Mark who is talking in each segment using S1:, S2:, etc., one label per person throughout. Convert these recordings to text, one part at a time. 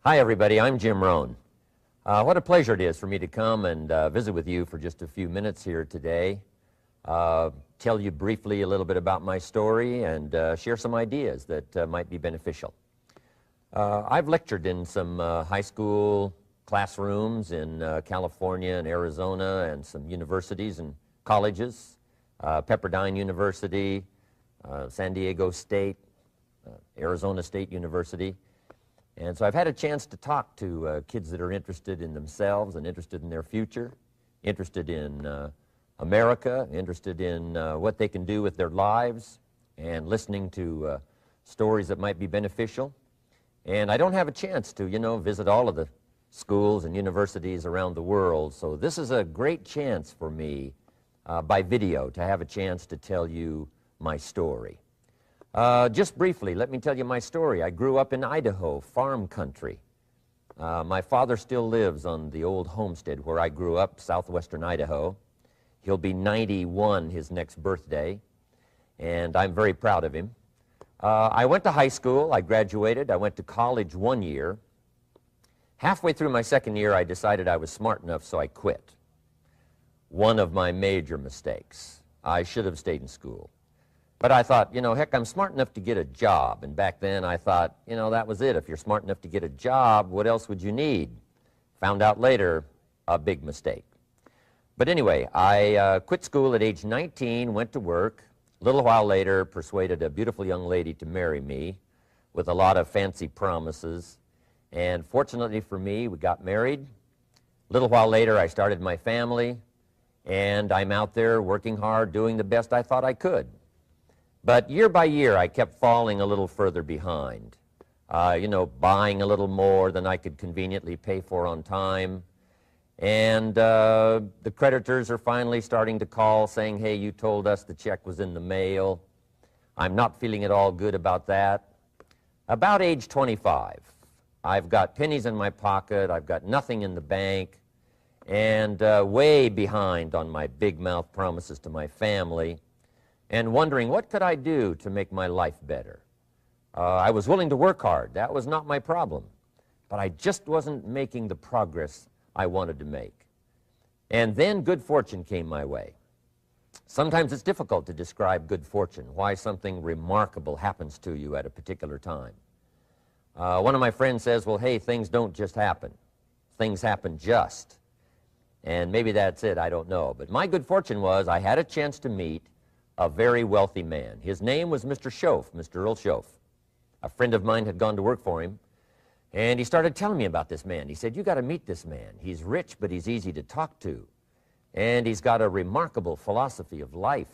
S1: Hi, everybody. I'm Jim Rohn. What a pleasure it is for me to come and visit with you for just a few minutes here today. Tell you briefly a little bit about my story and share some ideas that might be beneficial. I've lectured in some high school classrooms in California and Arizona and some universities and colleges, Pepperdine University, San Diego State, Arizona State University. And so I've had a chance to talk to kids that are interested in themselves and interested in their future, interested in America, interested in what they can do with their lives, and listening to stories that might be beneficial. And I don't have a chance to, visit all of the schools and universities around the world, so this is a great chance for me by video to have a chance to tell you my story. Just briefly, let me tell you my story. I grew up in Idaho, farm country. My father still lives on the old homestead where I grew up, southwestern Idaho. He'll be 91 his next birthday, and I'm very proud of him. I went to high school. I graduated. I went to college 1 year. Halfway through my second year, I decided I was smart enough, so I quit. One of my major mistakes. I should have stayed in school. But I thought, heck, I'm smart enough to get a job. And back then I thought, that was it. If you're smart enough to get a job, what else would you need? Found out later, a big mistake. But anyway, I quit school at age 19, went to work. A little while later, persuaded a beautiful young lady to marry me with a lot of fancy promises. And fortunately for me, we got married. A little while later, I started my family. And I'm out there working hard, doing the best I thought I could. But year by year, I kept falling a little further behind, buying a little more than I could conveniently pay for on time. And the creditors are finally starting to call saying, hey, you told us the check was in the mail. I'm not feeling at all good about that. About age 25, I've got pennies in my pocket, I've got nothing in the bank, and way behind on my big mouth promises to my family, and wondering what could I do to make my life better. I was willing to work hard. That was not my problem. But I just wasn't making the progress I wanted to make. And then good fortune came my way. Sometimes it's difficult to describe good fortune, why something remarkable happens to you at a particular time. One of my friends says, well, hey, things don't just happen. Things happen just. And maybe that's it, I don't know. But my good fortune was I had a chance to meet a very wealthy man. His name was Mr. Schoaf, Mr. Earl Schoaf. A friend of mine had gone to work for him, and he started telling me about this man. He said, you got to meet this man. He's rich, but he's easy to talk to, and he's got a remarkable philosophy of life.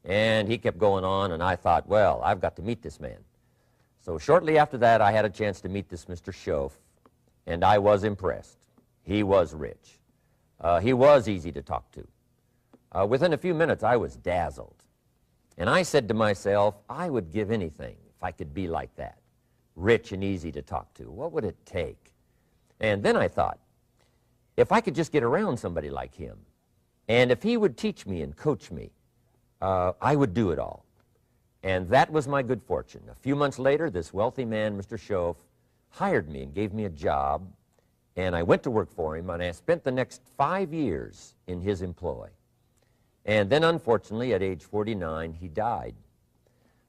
S1: And he kept going on, and I thought, well, I've got to meet this man. So shortly after that, I had a chance to meet this Mr. Schoaf, and I was impressed. He was rich. He was easy to talk to. Within a few minutes, I was dazzled. And I said to myself, I would give anything if I could be like that, rich and easy to talk to. What would it take? And then I thought, if I could just get around somebody like him, and if he would teach me and coach me, I would do it all. And that was my good fortune. A few months later, this wealthy man, Mr. Schoaf, hired me and gave me a job, and I went to work for him, and I spent the next 5 years in his employ. And then, unfortunately, at age 49, he died.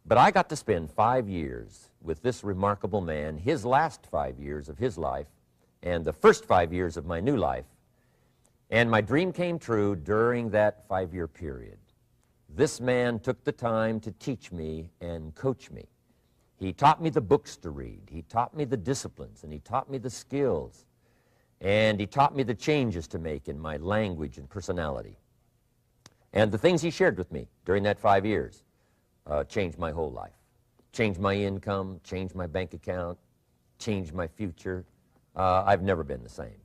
S1: But I got to spend 5 years with this remarkable man, his last 5 years of his life, and the first 5 years of my new life. And my dream came true during that 5-year period. This man took the time to teach me and coach me. He taught me the books to read. He taught me the disciplines, and he taught me the skills. And he taught me the changes to make in my language and personality. And the things he shared with me during that 5 years changed my whole life. Changed my income, changed my bank account, changed my future. I've never been the same.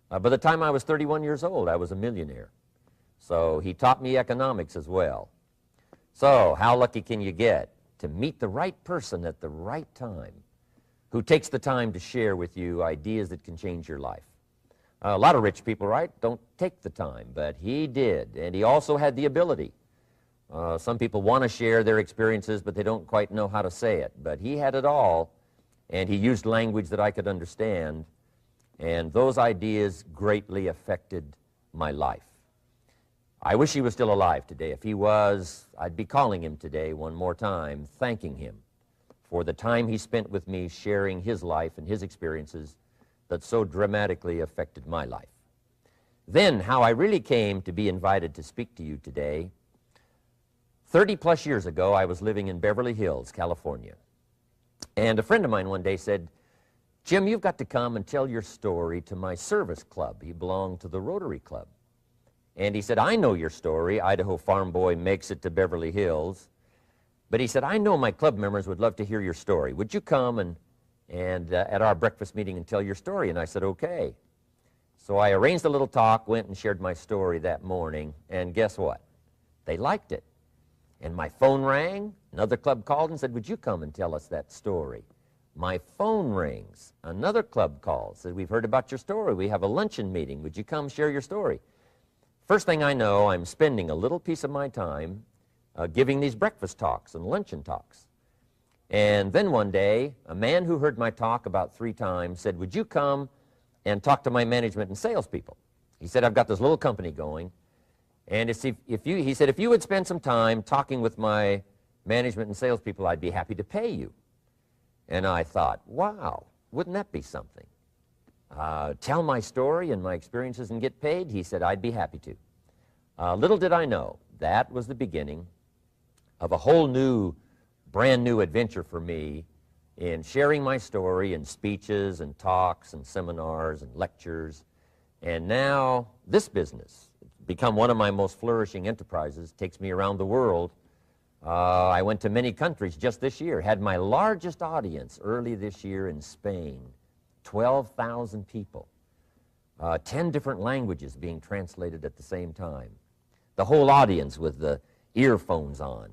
S1: By the time I was 31 years old, I was a millionaire. So he taught me economics as well. So how lucky can you get to meet the right person at the right time who takes the time to share with you ideas that can change your life? A lot of rich people, right, don't take the time, but he did, and he also had the ability. Some people want to share their experiences, but they don't quite know how to say it. But he had it all, and he used language that I could understand, and those ideas greatly affected my life. I wish he was still alive today. If he was, I'd be calling him today one more time, thanking him for the time he spent with me sharing his life and his experiences that so dramatically affected my life. Then, how I really came to be invited to speak to you today. 30-plus years ago, I was living in Beverly Hills, California. And a friend of mine one day said, "Jim, you've got to come and tell your story to my service club." He belonged to the Rotary Club. And he said, "I know your story. Idaho farm boy makes it to Beverly Hills." But he said, "I know my club members would love to hear your story. Would you come and at our breakfast meeting and tell your story?" And I said, "Okay." So I arranged a little talk, went and shared my story that morning, and guess what? They liked it. And my phone rang. Another club called and said, "Would you come and tell us that story?" My phone rings. Another club calls, said, "We've heard about your story. We have a luncheon meeting. Would you come share your story?" First thing I know, I'm spending a little piece of my time giving these breakfast talks and luncheon talks. And then one day, a man who heard my talk about 3 times said, "Would you come and talk to my management and salespeople?" He said, "I've got this little company going, and he said, if you would spend some time talking with my management and salespeople, I'd be happy to pay you." And I thought, wow, wouldn't that be something? Tell my story and my experiences and get paid? He said, "I'd be happy to." Little did I know, that was the beginning of a whole new, brand new adventure for me in sharing my story in speeches and talks and seminars and lectures. And now this business, it's become one of my most flourishing enterprises, takes me around the world. I went to many countries just this year, had my largest audience early this year in Spain, 12,000 people, 10 different languages being translated at the same time, the whole audience with the earphones on.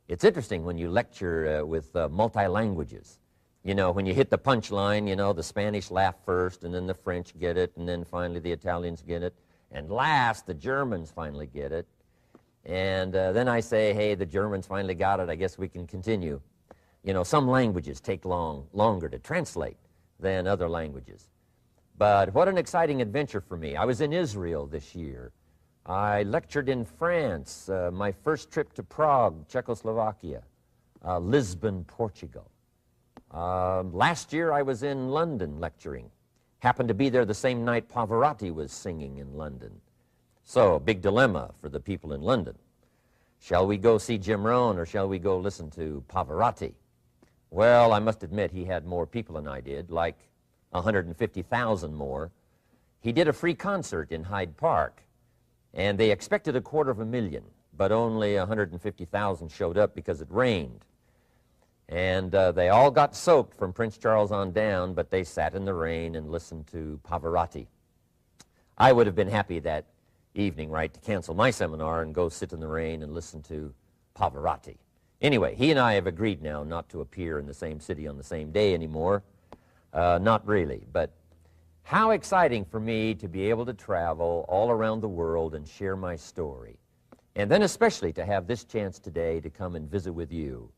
S1: It's interesting when you lecture with multi-languages. You know, when you hit the punchline, you know, the Spanish laugh first, and then the French get it, and then finally the Italians get it, and last the Germans finally get it. And then I say, "Hey, the Germans finally got it. I guess we can continue." You know, some languages take longer to translate than other languages. But what an exciting adventure for me. I was in Israel this year. I lectured in France, my first trip to Prague, Czechoslovakia, Lisbon, Portugal. Last year I was in London lecturing. Happened to be there the same night Pavarotti was singing in London. So, big dilemma for the people in London. Shall we go see Jim Rohn or shall we go listen to Pavarotti? Well, I must admit he had more people than I did, like 150,000 more. He did a free concert in Hyde Park, and they expected 250,000, but only 150,000 showed up because it rained. And they all got soaked from Prince Charles on down, but they sat in the rain and listened to Pavarotti. I would have been happy that evening, right, to cancel my seminar and go sit in the rain and listen to Pavarotti. Anyway, he and I have agreed now not to appear in the same city on the same day anymore. Not really, but how exciting for me to be able to travel all around the world and share my story. And then especially to have this chance today to come and visit with you.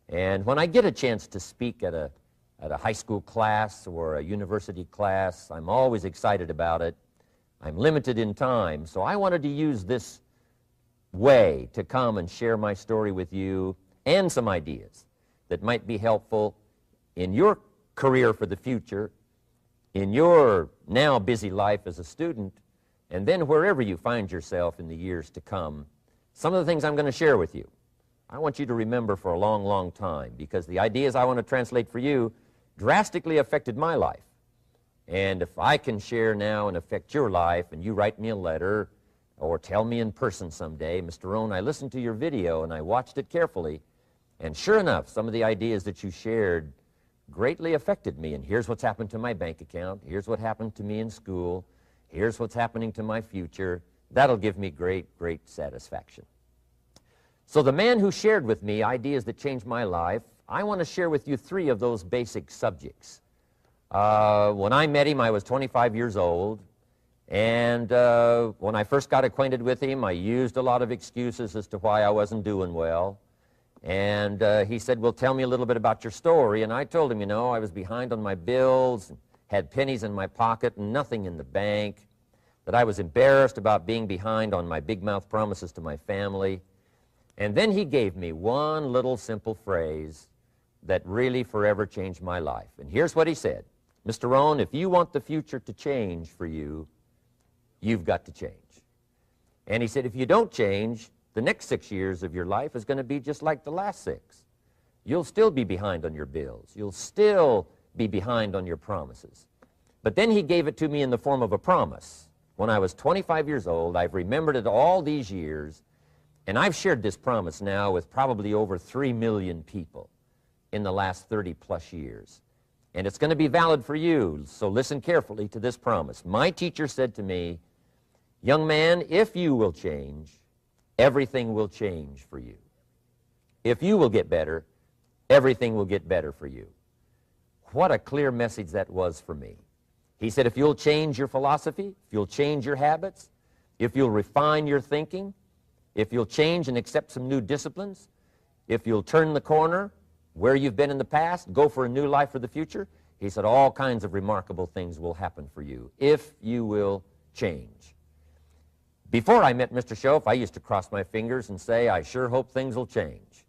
S1: And when I get a chance to speak at a high school class or a university class, I'm always excited about it. I'm limited in time, so I wanted to use this way to come and share my story with you and some ideas that might be helpful in your career for the future, in your now busy life as a student, and then wherever you find yourself in the years to come. Some of the things I'm going to share with you, I want you to remember for a long, long time, because the ideas I want to translate for you drastically affected my life. And if I can share now and affect your life, and you write me a letter or tell me in person someday, "Mr. Rohn, I listened to your video and I watched it carefully, and sure enough, some of the ideas that you shared greatly affected me, and here's what's happened to my bank account, here's what happened to me in school, here's what's happening to my future," that'll give me great, great satisfaction. So the man who shared with me ideas that changed my life, I want to share with you 3 of those basic subjects. When I met him, I was 25 years old, and when I first got acquainted with him, I used a lot of excuses as to why I wasn't doing well. And he said, well, tell me a little bit about your story. And I told him, you know, I was behind on my bills, had pennies in my pocket and nothing in the bank, that I was embarrassed about being behind on my big mouth promises to my family. And then he gave me one little simple phrase that really forever changed my life. And here's what he said: Mr. Rohn, if you want the future to change for you, you've got to change. And he said, if you don't change, the next 6 years of your life is going to be just like the last 6. You'll still be behind on your bills. You'll still be behind on your promises. But then he gave it to me in the form of a promise. When I was 25 years old, I've remembered it all these years, and I've shared this promise now with probably over 3 million people in the last 30-plus years. And it's going to be valid for you, so listen carefully to this promise. My teacher said to me, young man, if you will change, everything will change for you. If you will get better, everything will get better for you. What a clear message that was for me. He said, if you'll change your philosophy, if you'll change your habits, if you'll refine your thinking, if you'll change and accept some new disciplines, if you'll turn the corner where you've been in the past, go for a new life for the future, he said all kinds of remarkable things will happen for you if you will change. Before I met Mr. Shoaff, I used to cross my fingers and say, I sure hope things will change.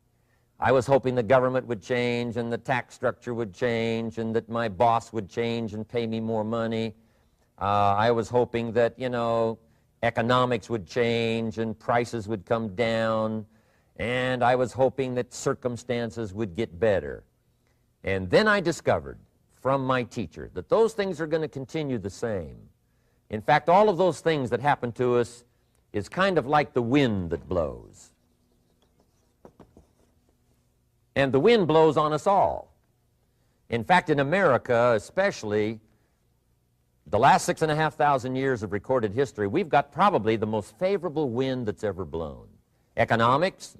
S1: I was hoping the government would change and the tax structure would change and that my boss would change and pay me more money. I was hoping that, you know, economics would change and prices would come down, and I was hoping that circumstances would get better. And then I discovered from my teacher that those things are going to continue the same. In fact, all of those things that happen to us is kind of like the wind that blows. And the wind blows on us all. In fact, in America especially, the last 6,500 years of recorded history, we've got probably the most favorable wind that's ever blown. Economics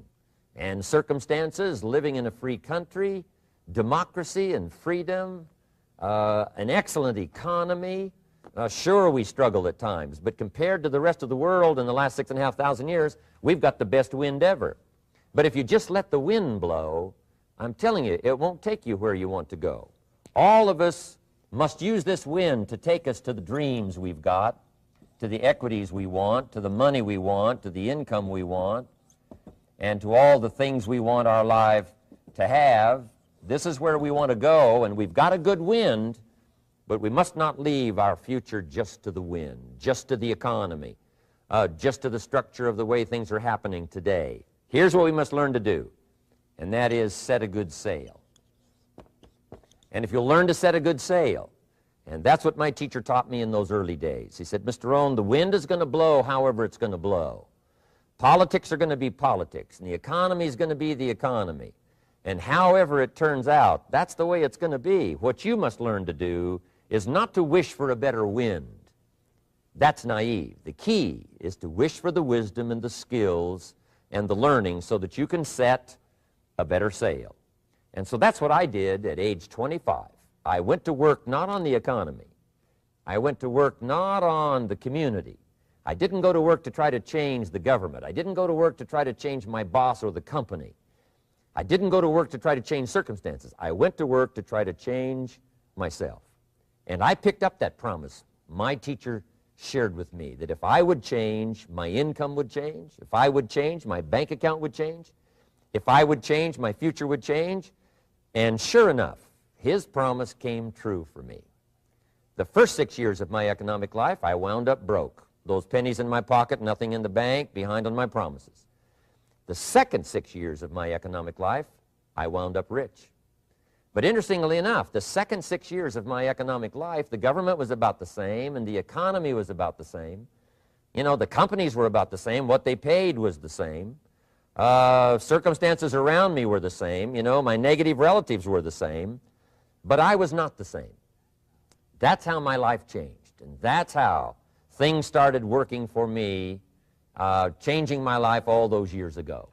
S1: and circumstances, living in a free country, democracy and freedom, an excellent economy. Sure, we struggle at times, but compared to the rest of the world in the last 6,500 years, we've got the best wind ever. But if you just let the wind blow, I'm telling you, it won't take you where you want to go. All of us must use this wind to take us to the dreams we've got, to the equities we want, to the money we want, to the income we want, and to all the things we want our life to have. This is where we want to go, and we've got a good wind, but we must not leave our future just to the wind, just to the economy, just to the structure of the way things are happening today. Here's what we must learn to do, and that is set a good sail. And if you'll learn to set a good sail, and that's what my teacher taught me in those early days. He said, Mr. Rohn, the wind is going to blow however it's going to blow. Politics are going to be politics, and the economy is going to be the economy. And however it turns out, that's the way it's going to be. What you must learn to do is not to wish for a better wind. That's naive. The key is to wish for the wisdom and the skills and the learning so that you can set a better sail. And so that's what I did at age 25. I went to work not on the economy. I went to work not on the community. I didn't go to work to try to change the government. I didn't go to work to try to change my boss or the company. I didn't go to work to try to change circumstances. I went to work to try to change myself. And I picked up that promise my teacher shared with me, that if I would change, my income would change. If I would change, my bank account would change. If I would change, my future would change. And sure enough, his promise came true for me. The first 6 years of my economic life, I wound up broke. Those pennies in my pocket, nothing in the bank, behind on my promises. The second 6 years of my economic life, I wound up rich. But interestingly enough, the second 6 years of my economic life, the government was about the same and the economy was about the same. You know, the companies were about the same. What they paid was the same. Circumstances around me were the same. You know, my negative relatives were the same. But I was not the same. That's how my life changed. And that's how things started working for me, changing my life all those years ago.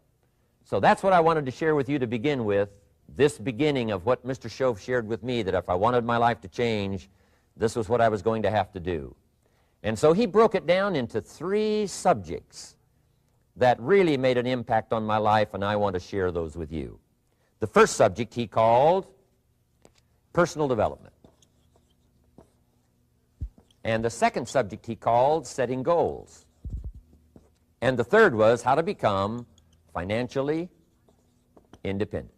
S1: So that's what I wanted to share with you to begin with, this beginning of what Mr. Shoaff shared with me, that if I wanted my life to change, this was what I was going to have to do. And so he broke it down into 3 subjects that really made an impact on my life, and I want to share those with you. The first subject he called personal development. And the second subject he called setting goals. And the third was how to become financially independent.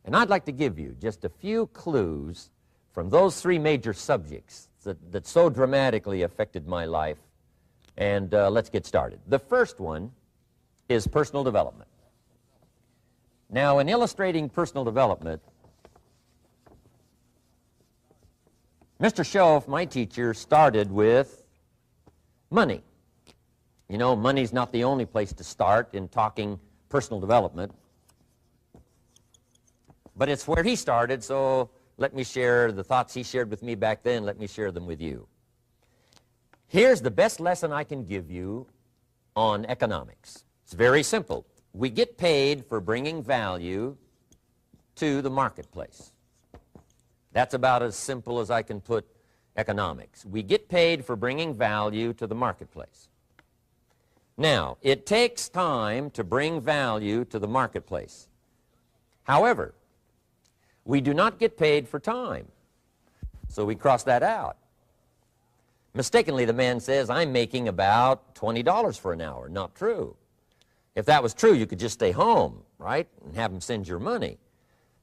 S1: And I'd like to give you just a few clues from those three major subjects that so dramatically affected my life. And let's get started. The first one is personal development. Now, in illustrating personal development, Mr. Schoaf, my teacher, started with money. You know, money's not the only place to start in talking personal development, but it's where he started, so let me share the thoughts he shared with me back then. Let me share them with you. Here's the best lesson I can give you on economics. It's very simple. We get paid for bringing value to the marketplace. That's about as simple as I can put economics. We get paid for bringing value to the marketplace. Now, it takes time to bring value to the marketplace. However, we do not get paid for time, so we cross that out. Mistakenly, the man says, I'm making about $20 for an hour. Not true. If that was true, you could just stay home, right, and have him send your money.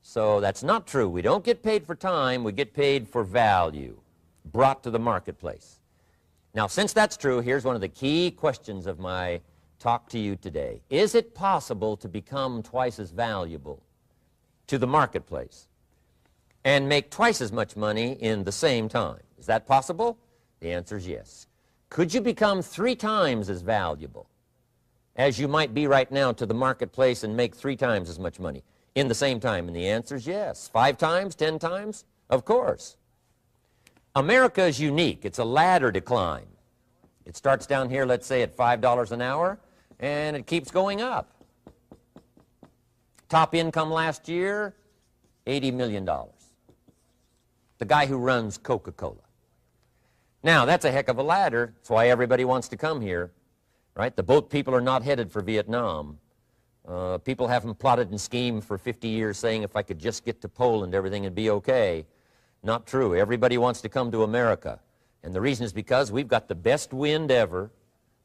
S1: So that's not true. We don't get paid for time. We get paid for value brought to the marketplace. Now, since that's true, here's one of the key questions of my talk to you today. Is it possible to become twice as valuable to the marketplace and make twice as much money in the same time? Is that possible? The answer is yes. Could you become 3 times as valuable as you might be right now to the marketplace and make 3 times as much money in the same time? And the answer is yes. 5 times, 10 times? Of course. America is unique. It's a ladder to climb. It starts down here, let's say, at $5 an hour, and it keeps going up. Top income last year, $80 million. The guy who runs Coca-Cola. Now, that's a heck of a ladder. That's why everybody wants to come here, right? The boat people are not headed for Vietnam. People haven't plotted and schemed for 50 years saying if I could just get to Poland, everything would be okay. Not true. Everybody wants to come to America. And the reason is because we've got the best wind ever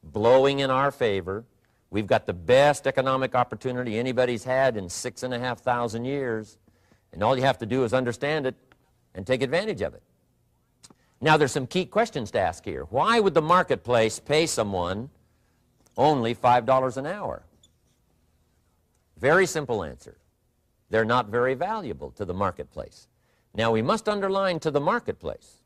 S1: blowing in our favor. We've got the best economic opportunity anybody's had in 6,500 years. And all you have to do is understand it and take advantage of it. Now, there's some key questions to ask here. Why would the marketplace pay someone only $5 an hour? Very simple answer. They're not very valuable to the marketplace. Now, we must underline to the marketplace.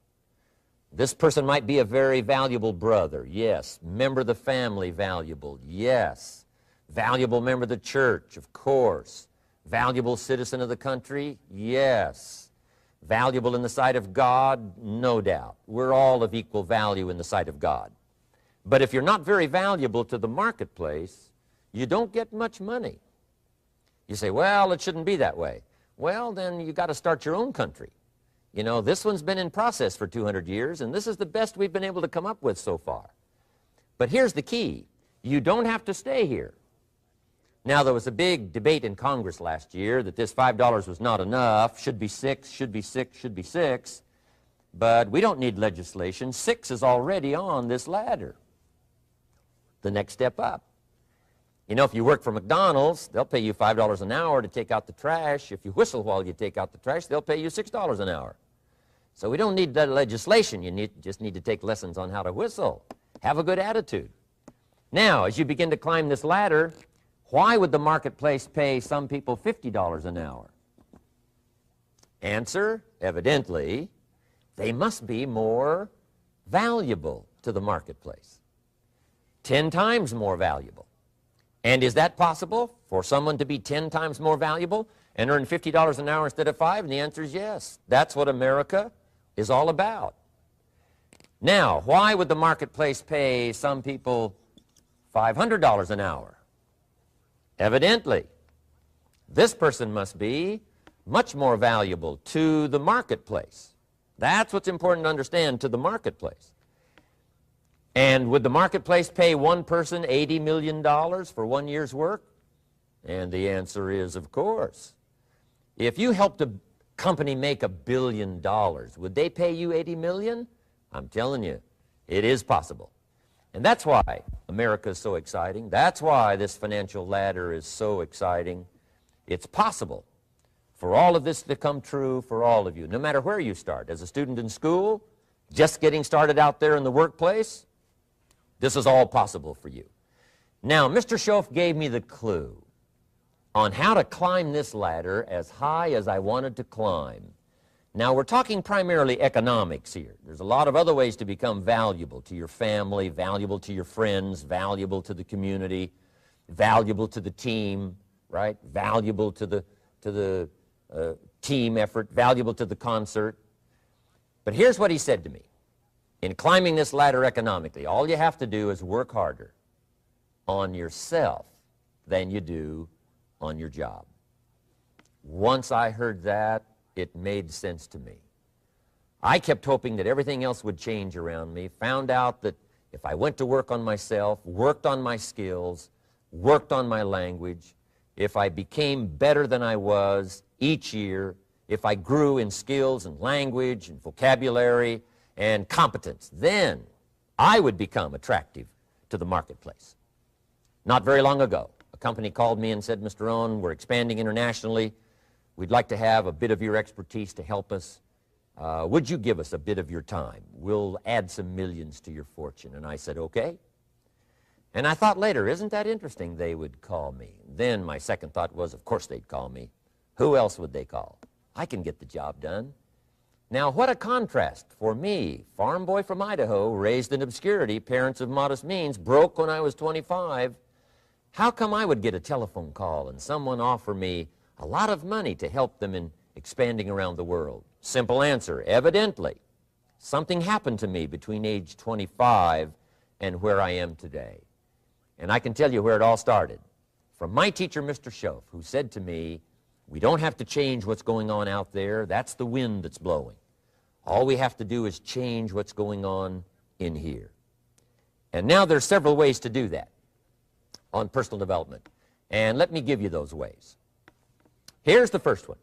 S1: This person might be a very valuable brother, yes. Member of the family, valuable, yes. Valuable member of the church, of course. Valuable citizen of the country, yes. Valuable in the sight of God, no doubt. We're all of equal value in the sight of God. But if you're not very valuable to the marketplace, you don't get much money. You say, well, it shouldn't be that way. Well, then you got to start your own country. You know, this one's been in process for 200 years, and this is the best we've been able to come up with so far. But here's the key. You don't have to stay here. Now, there was a big debate in Congress last year that this $5 was not enough, should be 6, should be 6, should be 6. But we don't need legislation. 6 is already on this ladder. The next step up. You know, if you work for McDonald's, they'll pay you $5 an hour to take out the trash. If you whistle while you take out the trash, they'll pay you $6 an hour. So we don't need legislation. You just need to take lessons on how to whistle. Have a good attitude. Now, as you begin to climb this ladder, why would the marketplace pay some people $50 an hour? Answer, evidently, they must be more valuable to the marketplace. 10 times more valuable. And is that possible for someone to be 10 times more valuable and earn $50 an hour instead of 5? And the answer is yes. That's what America is all about. Now, why would the marketplace pay some people $500 an hour? Evidently, this person must be much more valuable to the marketplace. That's what's important to understand, to the marketplace. And would the marketplace pay one person $80 million for 1 year's work? And the answer is, of course. If you helped a company make $1 billion, would they pay you $80 million? I'm telling you, it is possible. And that's why America is so exciting. That's why this financial ladder is so exciting. It's possible for all of this to come true for all of you, no matter where you start. As a student in school, just getting started out there in the workplace, this is all possible for you. Now, Mr. Schoaf gave me the clue on how to climb this ladder as high as I wanted to climb. Now, we're talking primarily economics here. There's a lot of other ways to become valuable to your family, valuable to your friends, valuable to the community, valuable to the team, right? Valuable to the team effort, valuable to the concert. But here's what he said to me. In climbing this ladder economically, all you have to do is work harder on yourself than you do on your job. Once I heard that, it made sense to me. I kept hoping that everything else would change around me, found out that if I went to work on myself, worked on my skills, worked on my language, if I became better than I was each year, if I grew in skills and language and vocabulary and competence, then I would become attractive to the marketplace. Not very long ago, a company called me and said, Mr. Rohn, we're expanding internationally. We'd like to have a bit of your expertise to help us. Would you give us a bit of your time? We'll add some millions to your fortune. And I said, okay. And I thought later, isn't that interesting they would call me? Then my second thought was, of course they'd call me. Who else would they call? I can get the job done. Now, what a contrast for me, farm boy from Idaho, raised in obscurity, parents of modest means, broke when I was 25. How come I would get a telephone call and someone offer me a lot of money to help them in expanding around the world? Simple answer, evidently, something happened to me between age 25 and where I am today. And I can tell you where it all started. From my teacher, Mr. Schoaf, who said to me, we don't have to change what's going on out there. That's the wind that's blowing. All we have to do is change what's going on in here. And now there's several ways to do that on personal development. And let me give you those ways. Here's the first one.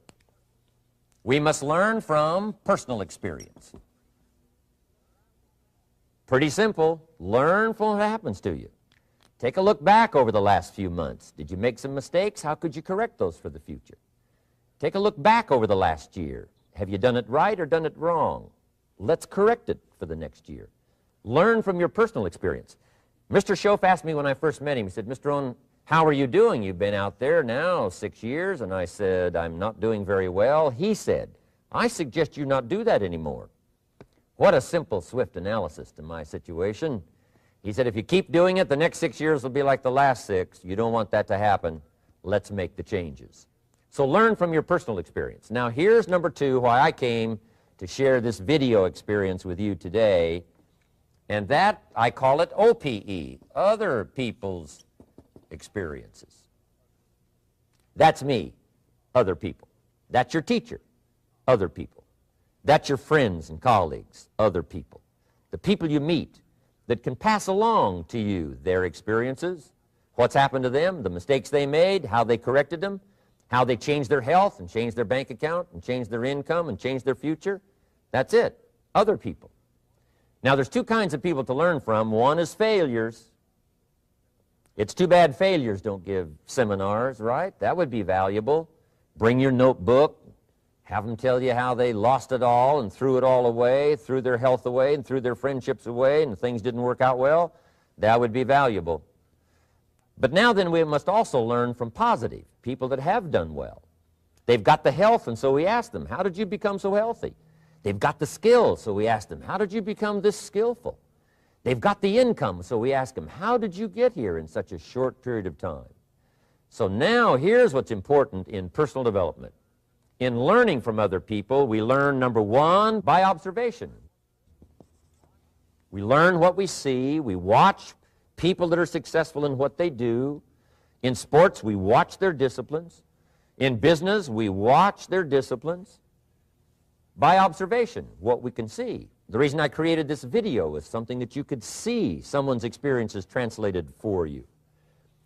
S1: We must learn from personal experience. Pretty simple. Learn from what happens to you. Take a look back over the last few months. Did you make some mistakes? How could you correct those for the future? Take a look back over the last year. Have you done it right or done it wrong? Let's correct it for the next year. Learn from your personal experience. Mr. Schoaf asked me when I first met him, he said, Mr. Rohn, how are you doing? You've been out there now 6 years. And I said, I'm not doing very well. He said, I suggest you not do that anymore. What a simple, swift analysis to my situation. He said, if you keep doing it, the next 6 years will be like the last 6. You don't want that to happen. Let's make the changes. So learn from your personal experience. Now here's number 2, why I came to share this video experience with you today. And that, I call it OPE, other people's experiences. That's me, other people. That's your teacher, other people. That's your friends and colleagues, other people. The people you meet that can pass along to you their experiences, what's happened to them, the mistakes they made, how they corrected them, how they changed their health and changed their bank account and changed their income and changed their future. That's it, other people. Now there's 2 kinds of people to learn from. One is failures. It's too bad failures don't give seminars, right? That would be valuable. Bring your notebook, have them tell you how they lost it all and threw it all away, threw their health away and threw their friendships away and things didn't work out well. That would be valuable. But now then we must also learn from positive, people that have done well. They've got the health, and so we ask them, how did you become so healthy? They've got the skills, so we ask them, how did you become this skillful? They've got the income, so we ask them, how did you get here in such a short period of time? So now here's what's important in personal development. In learning from other people, we learn, number 1, by observation. We learn what we see. We watch people that are successful in what they do. In sports, we watch their disciplines. In business, we watch their disciplines. By observation, what we can see. The reason I created this video was something that you could see someone's experiences translated for you.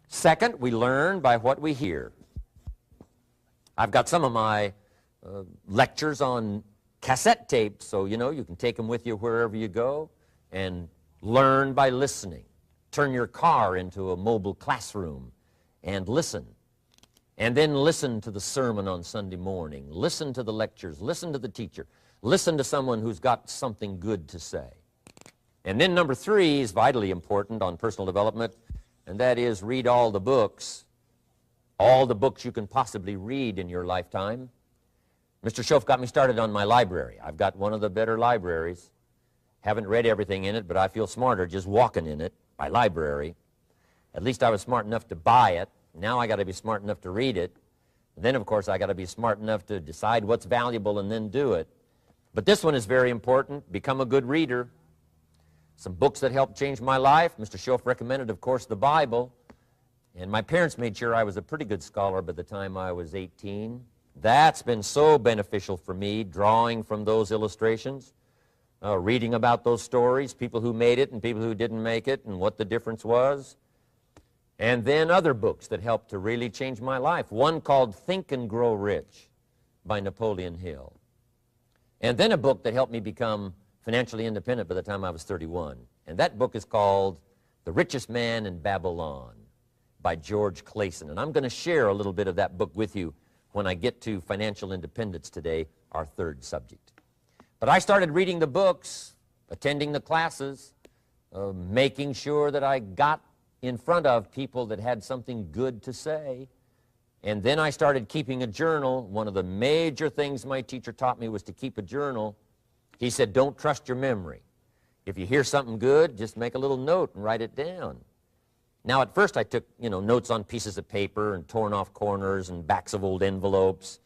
S1: Second, we learn by what we hear. I've got some of my lectures on cassette tapes, so you can take them with you wherever you go and learn by listening. Turn your car into a mobile classroom and listen. And then listen to the sermon on Sunday morning. Listen to the lectures. Listen to the teacher. Listen to someone who's got something good to say. And then number 3 is vitally important on personal development, and that is read all the books you can possibly read in your lifetime. Mr. Schoaf got me started on my library. I've got one of the better libraries. Haven't read everything in it, but I feel smarter just walking in it, my library. At least I was smart enough to buy it. Now I got to be smart enough to read it. Then, of course, I got to be smart enough to decide what's valuable and then do it. But this one is very important. Become a good reader. Some books that helped change my life. Mr. Schoaf recommended, of course, the Bible. And my parents made sure I was a pretty good scholar by the time I was 18. That's been so beneficial for me, drawing from those illustrations, reading about those stories, people who made it and people who didn't make it, and what the difference was. And then other books that helped to really change my life. One called Think and Grow Rich by Napoleon Hill. And then a book that helped me become financially independent by the time I was 31. And that book is called The Richest Man in Babylon by George Clason. And I'm going to share a little bit of that book with you when I get to financial independence today, our third subject. But I started reading the books, attending the classes, making sure that I got in front of people that had something good to say. And then I started keeping a journal. One of the major things my teacher taught me was to keep a journal. He said, don't trust your memory. If you hear something good, just make a little note and write it down. Now, at first I took, notes on pieces of paper and torn off corners and backs of old envelopes.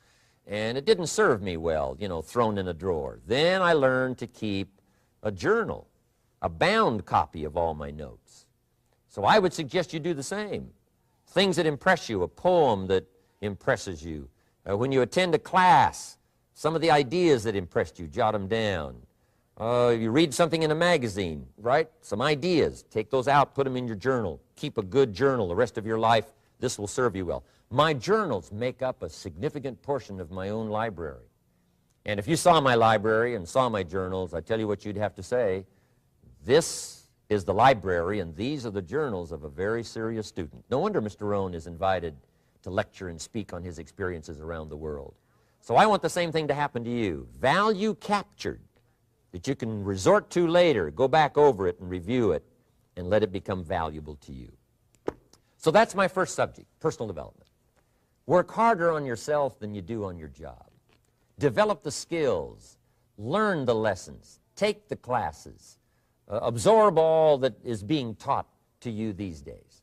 S1: And it didn't serve me well, thrown in a drawer. Then I learned to keep a journal, a bound copy of all my notes. So I would suggest you do the same. Things that impress you, a poem that impresses you. When you attend a class, some of the ideas that impressed you, jot them down. You read something in a magazine, right? Some ideas. Take those out, put them in your journal. Keep a good journal the rest of your life. This will serve you well. My journals make up a significant portion of my own library. And if you saw my library and saw my journals, I tell you what you'd have to say. This is the library, and these are the journals of a very serious student. No wonder Mr. Rohn is invited to lecture and speak on his experiences around the world. So I want the same thing to happen to you. Value captured that you can resort to later, go back over it and review it, and let it become valuable to you. So that's my first subject, personal development. Work harder on yourself than you do on your job. Develop the skills, learn the lessons, take the classes, absorb all that is being taught to you these days.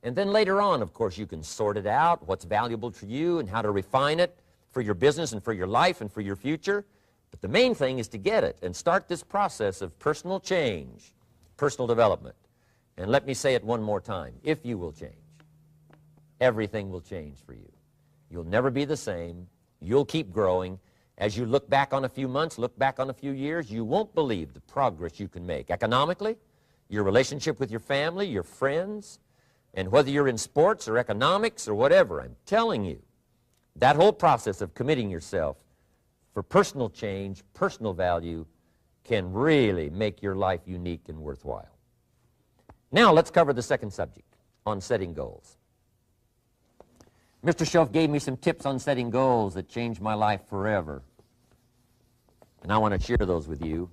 S1: And then later on, of course, you can sort it out, what's valuable to you and how to refine it for your business and for your life and for your future. But the main thing is to get it and start this process of personal change, personal development. And let me say it one more time. If you will change, everything will change for you. You'll never be the same. You'll keep growing. As you look back on a few months, look back on a few years, you won't believe the progress you can make. Economically, your relationship with your family, your friends, and whether you're in sports or economics or whatever, I'm telling you, that whole process of committing yourself for personal change, personal value, can really make your life unique and worthwhile. Now let's cover the second subject, on setting goals. Mr. Schoaf gave me some tips on setting goals that changed my life forever. And I want to share those with you.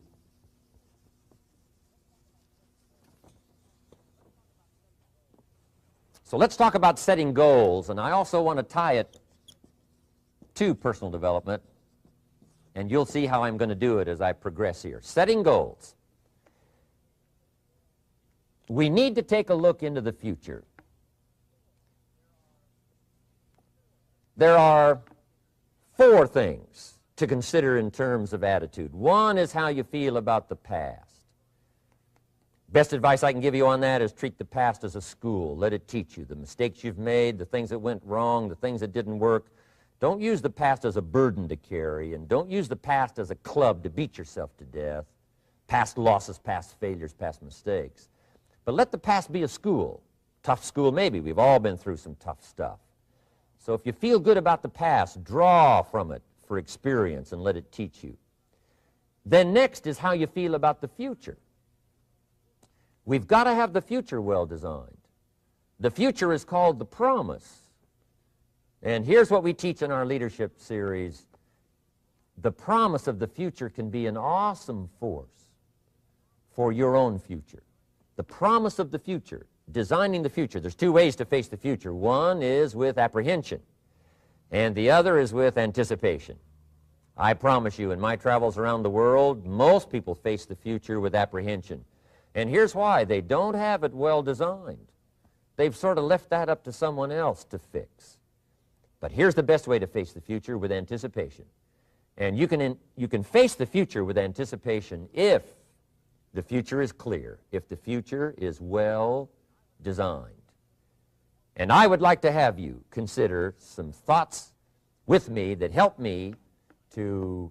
S1: So let's talk about setting goals, and I also want to tie it to personal development, and you'll see how I'm going to do it as I progress here. Setting goals. We need to take a look into the future. There are 4 things to consider in terms of attitude. One is how you feel about the past. Best advice I can give you on that is treat the past as a school. Let it teach you the mistakes you've made, the things that went wrong, the things that didn't work. Don't use the past as a burden to carry, and don't use the past as a club to beat yourself to death. past losses, past failures, past mistakes. But let the past be a school. Tough school maybe. We've all been through some tough stuff. So if you feel good about the past, draw from it for experience and let it teach you. Then next is how you feel about the future. We've got to have the future well designed. The future is called the promise. And here's what we teach in our leadership series. The promise of the future can be an awesome force for your own future. The promise of the future, designing the future. There's two ways to face the future. One is with apprehension, and the other is with anticipation. I promise you, in my travels around the world, most people face the future with apprehension. And here's why. They don't have it well designed. They've sort of left that up to someone else to fix. But here's the best way to face the future, with anticipation. And you can face the future with anticipation if the future is clear, if the future is well designed. And I would like to have you consider some thoughts with me that help me to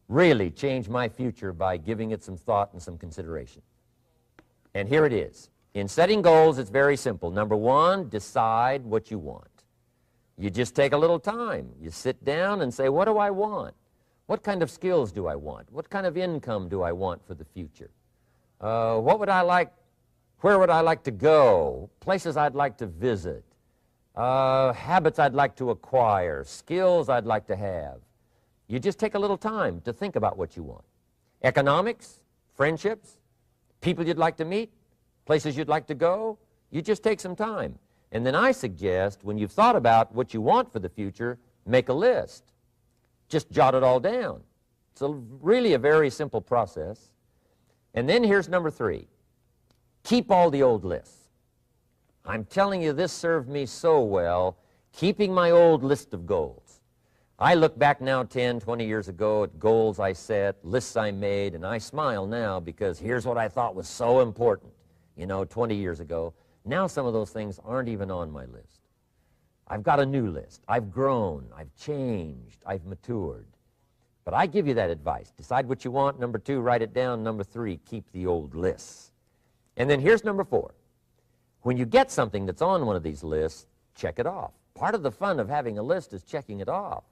S1: really change my future by giving it some thought and some consideration. And here it is. In setting goals, it's very simple. Number one, decide what you want. You just take a little time. You sit down and say, what do I want? What kind of skills do I want? What kind of income do I want for the future? What would I like? Where would I like to go? Places I'd like to visit. Habits I'd like to acquire. Skills I'd like to have. You just take a little time to think about what you want. Economics, friendships, people you'd like to meet, places you'd like to go. You just take some time. And then I suggest, when you've thought about what you want for the future, make a list. Just jot it all down. It's really a very simple process. And then here's number three. Keep all the old lists. I'm telling you, this served me so well, keeping my old list of goals. I look back now 10, 20 years ago at goals I set, lists I made, and I smile now because here's what I thought was so important, 20 years ago. Now some of those things aren't even on my list. I've got a new list. I've grown. I've changed. I've matured. But I give you that advice. Decide what you want. Number two, write it down. Number three, keep the old lists. And then here's number four. When you get something that's on one of these lists, check it off. Part of the fun of having a list is checking it off.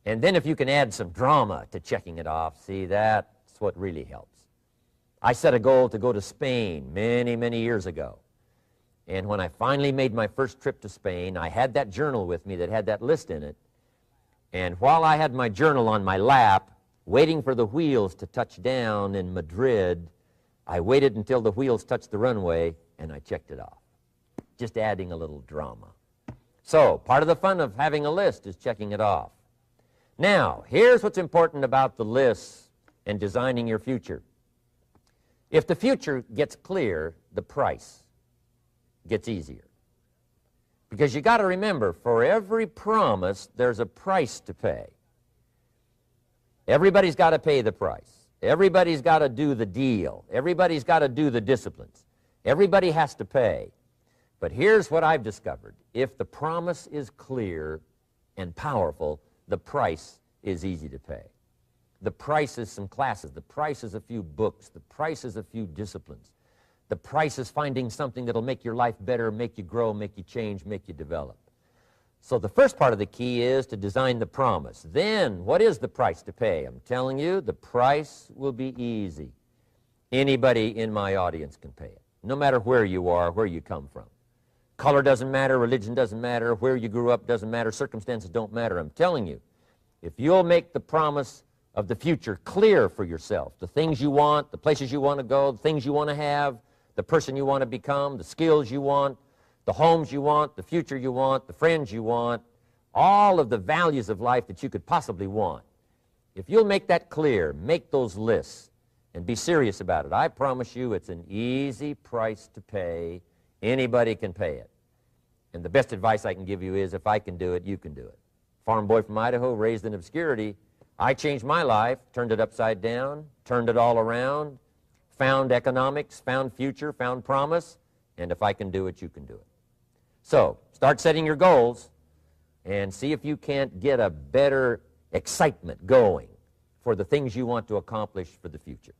S1: And then if you can add some drama to checking it off, see, that's what really helps. I set a goal to go to Spain many, many years ago. And when I finally made my first trip to Spain, I had that journal with me that had that list in it. And while I had my journal on my lap, waiting for the wheels to touch down in Madrid, I waited until the wheels touched the runway, and I checked it off, just adding a little drama. So part of the fun of having a list is checking it off. Now, here's what's important about the lists and designing your future. If the future gets clear, the price gets easier. Because you got to remember, for every promise, there's a price to pay. Everybody's got to pay the price. Everybody's got to do the deal. Everybody's got to do the disciplines. Everybody has to pay. But here's what I've discovered. If the promise is clear and powerful, the price is easy to pay. The price is some classes. The price is a few books. The price is a few disciplines. The price is finding something that'll make your life better, make you grow, make you change, make you develop. So the first part of the key is to design the promise. Then, what is the price to pay? I'm telling you, the price will be easy. Anybody in my audience can pay it, no matter where you are, where you come from. Color doesn't matter, religion doesn't matter, where you grew up doesn't matter, circumstances don't matter. I'm telling you, if you'll make the promise of the future clear for yourself, the things you want, the places you want to go, the things you want to have, the person you want to become, the skills you want, the homes you want, the future you want, the friends you want, all of the values of life that you could possibly want. If you'll make that clear, make those lists, and be serious about it, I promise you it's an easy price to pay. Anybody can pay it. And the best advice I can give you is, if I can do it, you can do it. Farm boy from Idaho, raised in obscurity, I changed my life, turned it upside down, turned it all around, found economics, found future, found promise, and if I can do it, you can do it. So, start setting your goals and see if you can't get a better excitement going for the things you want to accomplish for the future.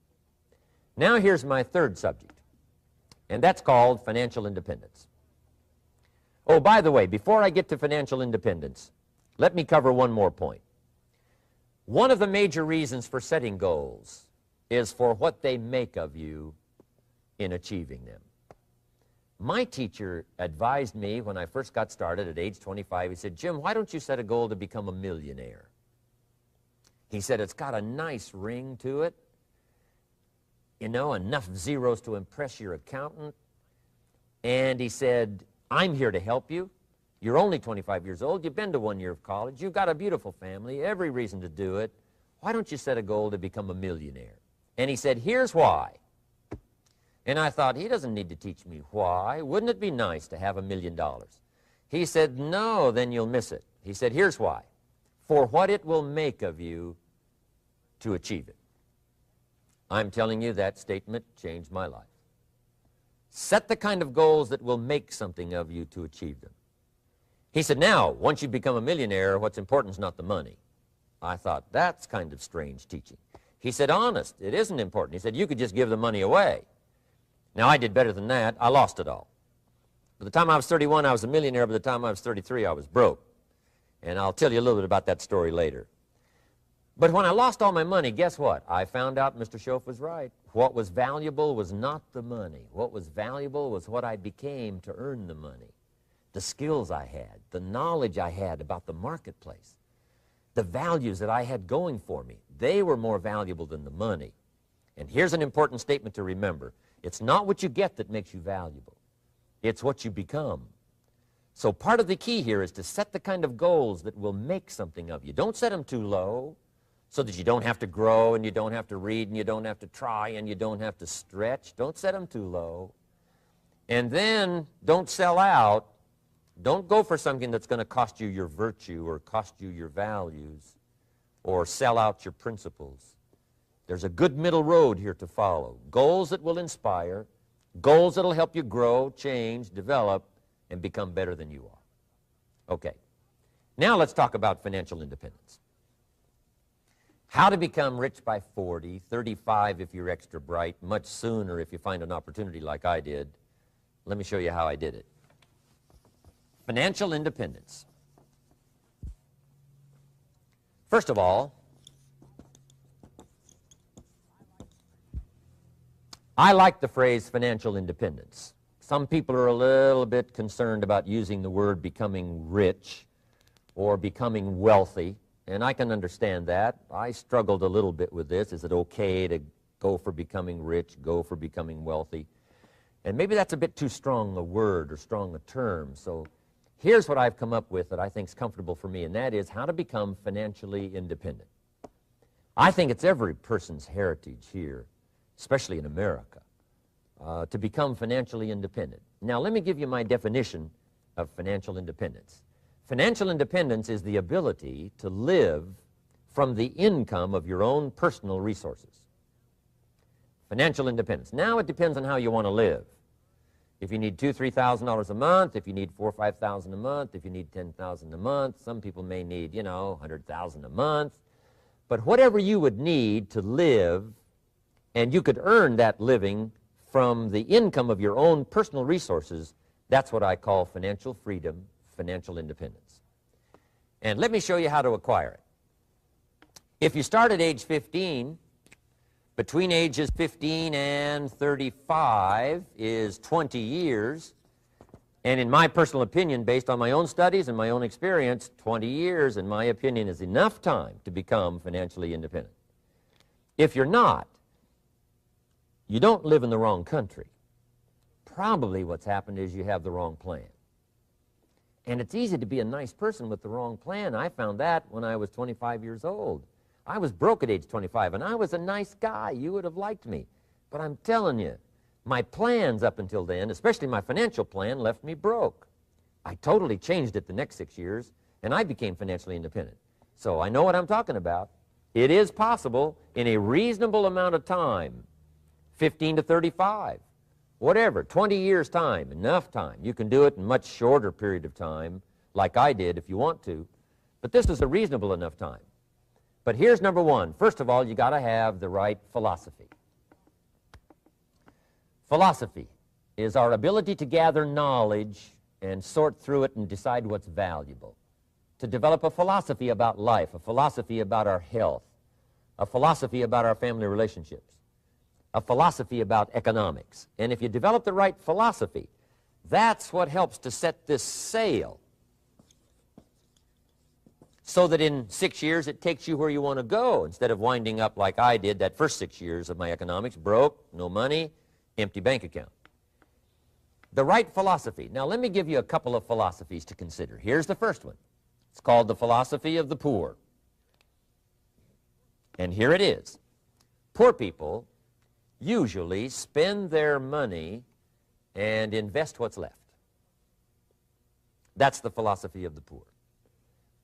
S1: Now here's my third subject, and that's called financial independence. Oh, by the way, before I get to financial independence, let me cover one more point. One of the major reasons for setting goals is for what they make of you in achieving them. My teacher advised me when I first got started at age 25, he said, "Jim, why don't you set a goal to become a millionaire?" He said, "It's got a nice ring to it. You know, enough zeros to impress your accountant." And he said, "I'm here to help you. You're only 25 years old. You've been to 1 year of college. You've got a beautiful family, every reason to do it. Why don't you set a goal to become a millionaire?" And he said, "Here's why." And I thought, he doesn't need to teach me why. Wouldn't it be nice to have $1 million? He said, "No, then you'll miss it." He said, "Here's why. For what it will make of you to achieve it." I'm telling you, that statement changed my life. Set the kind of goals that will make something of you to achieve them. He said, "Now, once you become a millionaire, what's important is not the money." I thought, that's kind of strange teaching. He said, "Honest, it isn't important." He said, "You could just give the money away." Now, I did better than that. I lost it all. By the time I was 31, I was a millionaire. By the time I was 33, I was broke. And I'll tell you a little bit about that story later. But when I lost all my money, guess what? I found out Mr. Schoaf was right. What was valuable was not the money. What was valuable was what I became to earn the money. The skills I had, the knowledge I had about the marketplace, the values that I had going for me. They were more valuable than the money. And here's an important statement to remember. It's not what you get that makes you valuable. It's what you become. So part of the key here is to set the kind of goals that will make something of you. Don't set them too low so that you don't have to grow and you don't have to read and you don't have to try and you don't have to stretch. Don't set them too low. And then don't sell out. Don't go for something that's going to cost you your virtue or cost you your values or sell out your principles. There's a good middle road here to follow. Goals that will inspire, goals that will help you grow, change, develop, and become better than you are. Okay. Now let's talk about financial independence. How to become rich by 40, 35 if you're extra bright, much sooner if you find an opportunity like I did. Let me show you how I did it. Financial independence. First of all, I like the phrase financial independence. Some people are a little bit concerned about using the word becoming rich or becoming wealthy, and I can understand that. I struggled a little bit with this. Is it okay to go for becoming rich, go for becoming wealthy? And maybe that's a bit too strong a word or strong a term. So here's what I've come up with that I think is comfortable for me, and that is how to become financially independent. I think it's every person's heritage here, especially in America, to become financially independent. Now, let me give you my definition of financial independence. Financial independence is the ability to live from the income of your own personal resources. Financial independence. Now, it depends on how you want to live. If you need $2,000, $3,000 a month, if you need $4,000 or $5,000 a month, if you need $10,000 a month, some people may need, $100,000 a month. But whatever you would need to live, and you could earn that living from the income of your own personal resources, that's what I call financial freedom, financial independence. And let me show you how to acquire it. If you start at age 15, between ages 15 and 35 is 20 years. And in my personal opinion, based on my own studies and my own experience, 20 years, in my opinion, is enough time to become financially independent. If you're not, you don't live in the wrong country. Probably what's happened is you have the wrong plan. And it's easy to be a nice person with the wrong plan. I found that when I was 25 years old. I was broke at age 25, and I was a nice guy. You would have liked me. But I'm telling you, my plans up until then, especially my financial plan, left me broke. I totally changed it the next 6 years, and I became financially independent. So I know what I'm talking about. It is possible in a reasonable amount of time, 15 to 35, whatever, 20 years' time, enough time. You can do it in a much shorter period of time, like I did if you want to. But this is a reasonable enough time. But here's number one. First of all, you got to have the right philosophy. Philosophy is our ability to gather knowledge and sort through it and decide what's valuable. To develop a philosophy about life, a philosophy about our health, a philosophy about our family relationships, a philosophy about economics. And if you develop the right philosophy, that's what helps to set this sail so that in 6 years it takes you where you want to go instead of winding up like I did that first 6 years of my economics, broke, no money, empty bank account. The right philosophy. Now let me give you a couple of philosophies to consider. Here's the first one. It's called the philosophy of the poor. And here it is. Poor people usually spend their money and invest what's left. That's the philosophy of the poor.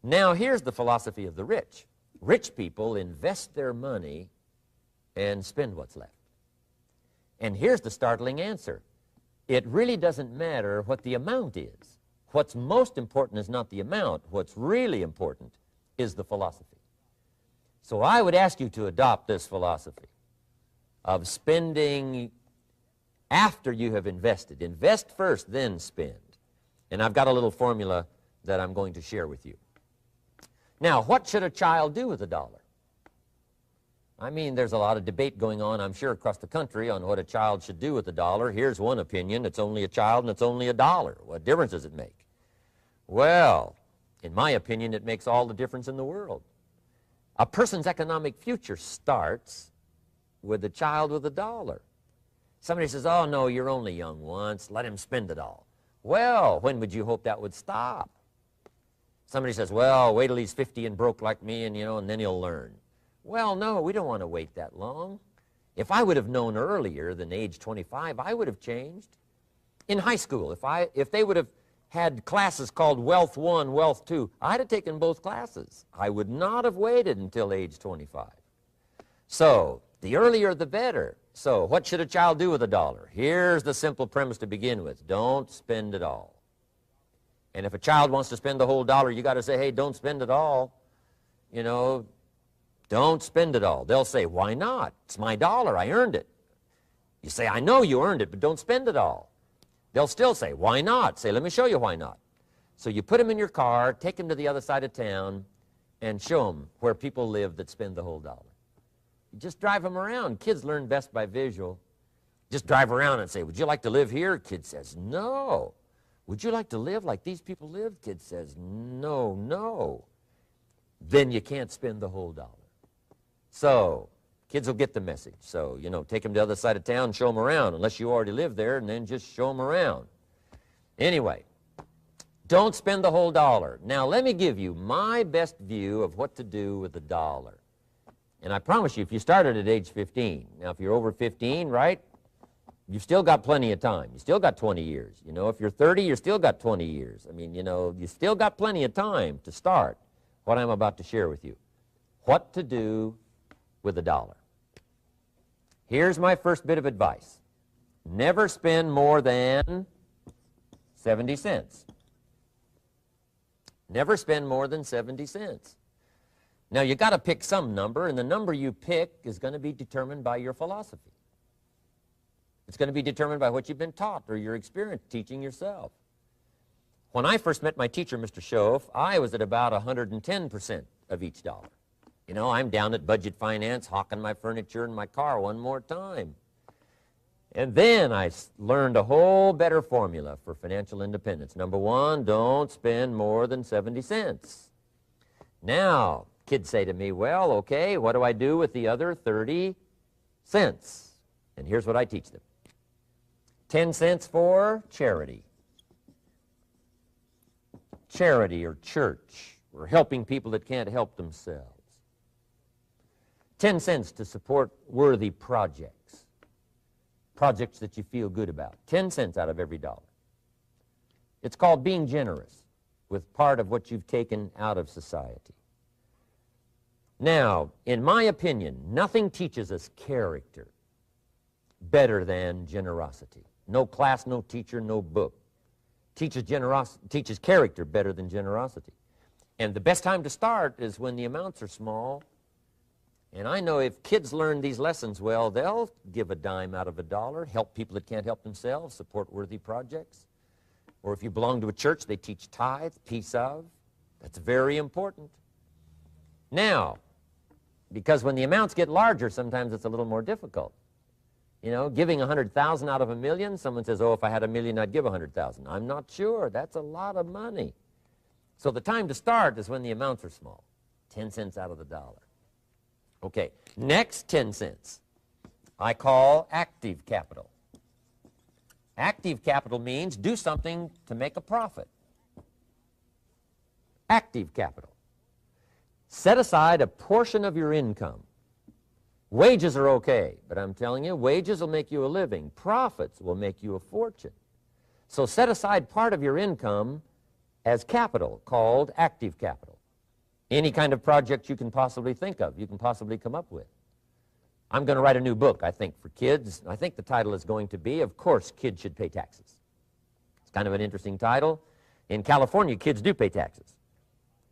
S1: Now here's the philosophy of the rich. Rich people invest their money and spend what's left. And here's the startling answer. It really doesn't matter what the amount is. What's most important is not the amount. What's really important is the philosophy. So I would ask you to adopt this philosophy of spending after you have invested. Invest first, then spend. And I've got a little formula that I'm going to share with you. Now, what should a child do with a dollar? I mean, there's a lot of debate going on, I'm sure, across the country on what a child should do with a dollar. Here's one opinion. It's only a child and it's only a dollar. What difference does it make? Well, in my opinion, it makes all the difference in the world. A person's economic future starts with a child with a dollar. Somebody says, oh, no, you're only young once. Let him spend it all. Well, when would you hope that would stop? Somebody says, well, wait till he's 50 and broke like me and, and then he'll learn. Well, no, we don't want to wait that long. If I would have known earlier than age 25, I would have changed. In high school, if they would have had classes called Wealth 1, Wealth 2, I'd have taken both classes. I would not have waited until age 25. So, the earlier the better. So, what should a child do with a dollar? Here's the simple premise to begin with. Don't spend it all. And if a child wants to spend the whole dollar, you got to say, hey, don't spend it all. Don't spend it all. They'll say, why not? It's my dollar. I earned it. You say, I know you earned it, but don't spend it all. They'll still say, why not? Say, let me show you why not. So you put them in your car, take them to the other side of town, and show them where people live that spend the whole dollar. You just drive them around. Kids learn best by visual. Just drive around and say, would you like to live here? Kid says, no. Would you like to live like these people live? Kid says, no, no. Then you can't spend the whole dollar. So, kids will get the message. So, take them to the other side of town, show them around, unless you already live there, and then just show them around. Anyway, don't spend the whole dollar. Now, let me give you my best view of what to do with the dollar. And I promise you, if you started at age 15, now if you're over 15, right, you've still got plenty of time. You still got 20 years. If you're 30, you've still got 20 years. I mean, you still got plenty of time to start what I'm about to share with you. What to do with a dollar. Here's my first bit of advice. Never spend more than 70 cents. Never spend more than 70 cents. Now, you got to pick some number, and the number you pick is going to be determined by your philosophy. It's going to be determined by what you've been taught or your experience teaching yourself. When I first met my teacher, Mr. Schoaf, I was at about 110% of each dollar. I'm down at Budget Finance, hawking my furniture and my car one more time. And then I learned a whole better formula for financial independence. Number one, don't spend more than 70 cents. Now, kids say to me, well, okay, what do I do with the other 30 cents? And here's what I teach them. 10 cents for charity. Charity or church, or helping people that can't help themselves. 10 cents to support worthy projects, projects that you feel good about. 10 cents out of every dollar. It's called being generous with part of what you've taken out of society. Now, in my opinion, nothing teaches us character better than generosity. No class, no teacher, no book teaches character better than generosity. And the best time to start is when the amounts are small And I know if kids learn these lessons well, they'll give a dime out of a dollar, help people that can't help themselves, support worthy projects. Or if you belong to a church, they teach tithe, piece of. That's very important. Now, because when the amounts get larger, sometimes it's a little more difficult. You know, giving 100,000 out of a million, someone says, oh, if I had a million, I'd give 100,000. I'm not sure. That's a lot of money. So the time to start is when the amounts are small, 10 cents out of the dollar. Okay, next 10 cents I call active capital. Active capital means do something to make a profit. Active capital. Set aside a portion of your income. Wages are okay, but I'm telling you, wages will make you a living. Profits will make you a fortune. So set aside part of your income as capital, called active capital. Any kind of project you can possibly think of, you can possibly come up with. I'm going to write a new book, I think, for kids. I think the title is going to be, Of Course Kids Should Pay Taxes. It's kind of an interesting title. In California, kids do pay taxes.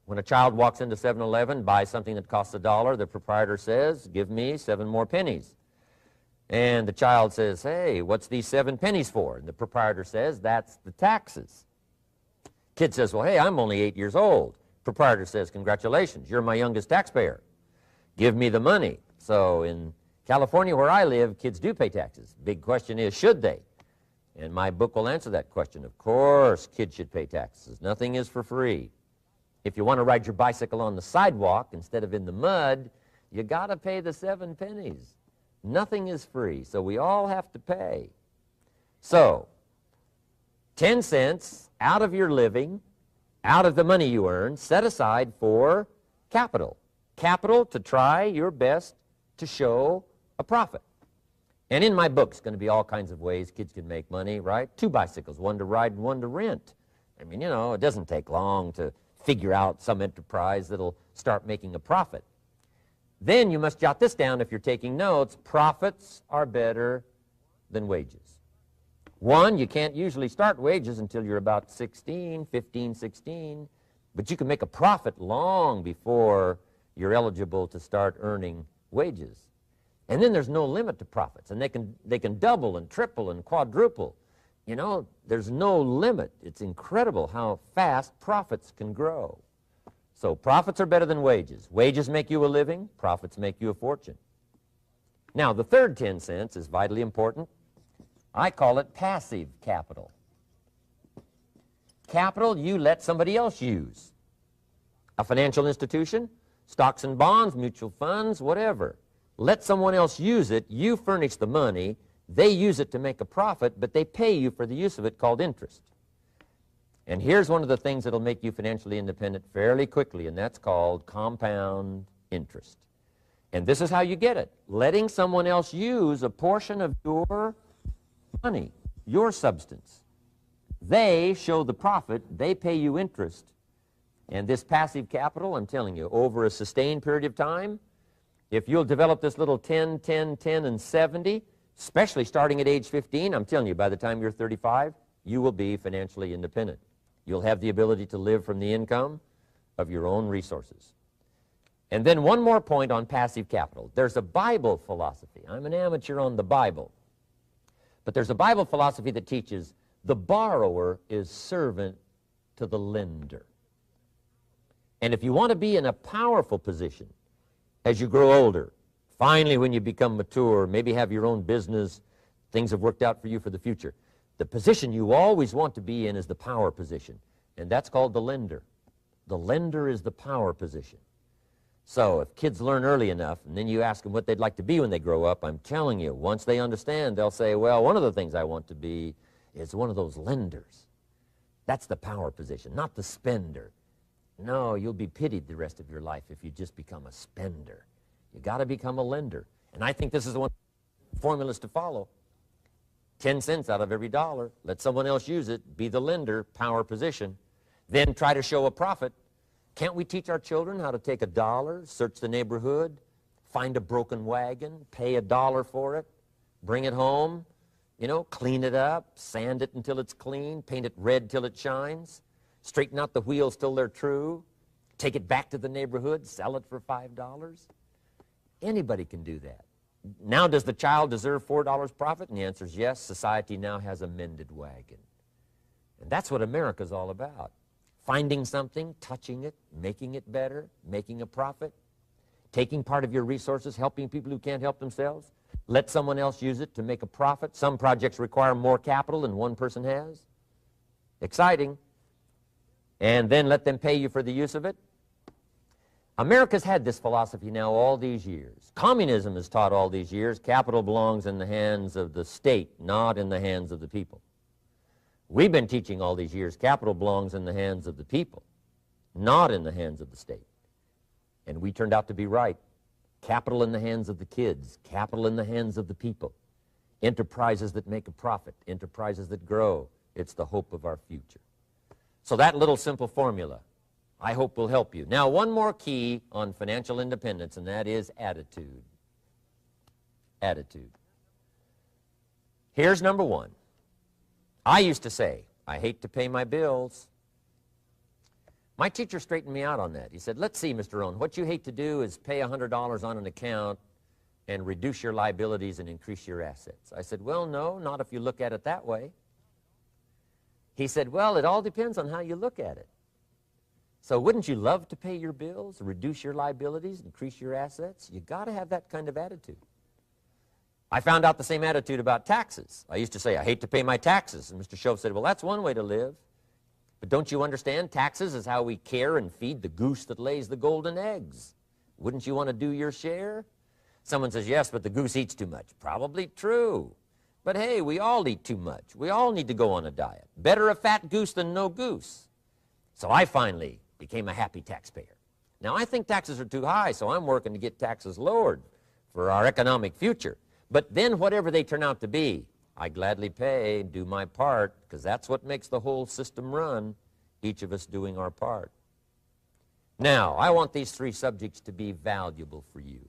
S1: When a child walks into 7-Eleven, buys something that costs $1, the proprietor says, give me 7 more pennies. And the child says, hey, what's these 7 pennies for? And the proprietor says, that's the taxes. Kid says, well, hey, I'm only 8 years old. Proprietor says, congratulations, you're my youngest taxpayer. Give me the money. So in California, where I live, kids do pay taxes. Big question is, should they? And my book will answer that question. Of course, kids should pay taxes. Nothing is for free. If you want to ride your bicycle on the sidewalk instead of in the mud, you got to pay the 7 pennies. Nothing is free, so we all have to pay. So, 10 cents out of your living, out of the money you earn, set aside for capital. Capital to try your best to show a profit. And in my book, it's going to be all kinds of ways kids can make money, right? 2 bicycles, one to ride and one to rent. I mean, you know, it doesn't take long to figure out some enterprise that'll start making a profit. Then you must jot this down if you're taking notes. Profits are better than wages. 1, you can't usually start wages until you're about 16, 15, 16, but you can make a profit long before you're eligible to start earning wages. And then there's no limit to profits, and they can double and triple and quadruple. You know, there's no limit. It's incredible how fast profits can grow. So profits are better than wages. Wages make you a living. Profits make you a fortune. Now, the third 10 cents is vitally important. I call it passive capital. Capital you let somebody else use. A financial institution, stocks and bonds, mutual funds, whatever. Let someone else use it. You furnish the money. They use it to make a profit, but they pay you for the use of it, called interest. And here's one of the things that'll make you financially independent fairly quickly, and that's called compound interest. And this is how you get it. Letting someone else use a portion of your money, your substance. They show the profit, they pay you interest. And this passive capital, I'm telling you, over a sustained period of time, if you'll develop this little 10, 10, 10, and 70, especially starting at age 15, I'm telling you, by the time you're 35, you will be financially independent. You'll have the ability to live from the income of your own resources. And then one more point on passive capital. There's a Bible philosophy. I'm an amateur on the Bible. But there's a Bible philosophy that teaches the borrower is servant to the lender. And if you want to be in a powerful position as you grow older, finally when you become mature, maybe have your own business, things have worked out for you for the future, the position you always want to be in is the power position, and that's called the lender. The lender is the power position. So if kids learn early enough, and then you ask them what they'd like to be when they grow up, I'm telling you, once they understand, they'll say, well, one of the things I want to be is one of those lenders. That's the power position, not the spender. No, you'll be pitied the rest of your life if you just become a spender. You got to become a lender. And I think this is one of the formulas to follow. 10 cents out of every dollar. Let someone else use it. Be the lender, power position. Then try to show a profit. Can't we teach our children how to take $1, search the neighborhood, find a broken wagon, pay $1 for it, bring it home, you know, clean it up, sand it until it's clean, paint it red till it shines, straighten out the wheels till they're true, take it back to the neighborhood, sell it for $5? Anybody can do that. Now, does the child deserve $4 profit? And the answer is yes. Society now has a mended wagon. And that's what America's all about. Finding something, touching it, making it better, making a profit, taking part of your resources, helping people who can't help themselves. Let someone else use it to make a profit. Some projects require more capital than one person has. Exciting. And then let them pay you for the use of it. America's had this philosophy now all these years. Communism has taught all these years capital belongs in the hands of the state, not in the hands of the people. We've been teaching all these years capital belongs in the hands of the people, not in the hands of the state. And we turned out to be right. Capital in the hands of the kids, capital in the hands of the people. Enterprises that make a profit, enterprises that grow. It's the hope of our future. So that little simple formula, I hope, will help you. Now, one more key on financial independence, and that is attitude. Attitude. Here's number one. I used to say, I hate to pay my bills. My teacher straightened me out on that. He said, let's see, Mr. Rohn, what you hate to do is pay $100 on an account and reduce your liabilities and increase your assets. I said, well, no, not if you look at it that way. He said, well, it all depends on how you look at it. So wouldn't you love to pay your bills, reduce your liabilities, increase your assets? You got to have that kind of attitude. I found out the same attitude about taxes. I used to say, I hate to pay my taxes. And Mr. Shove said, well, that's one way to live. But don't you understand? Taxes is how we care and feed the goose that lays the golden eggs. Wouldn't you want to do your share? Someone says, yes, but the goose eats too much. Probably true. But hey, we all eat too much. We all need to go on a diet. Better a fat goose than no goose. So I finally became a happy taxpayer. Now, I think taxes are too high, so I'm working to get taxes lowered for our economic future. But then whatever they turn out to be, I gladly pay, do my part, because that's what makes the whole system run, each of us doing our part. Now, I want these three subjects to be valuable for you.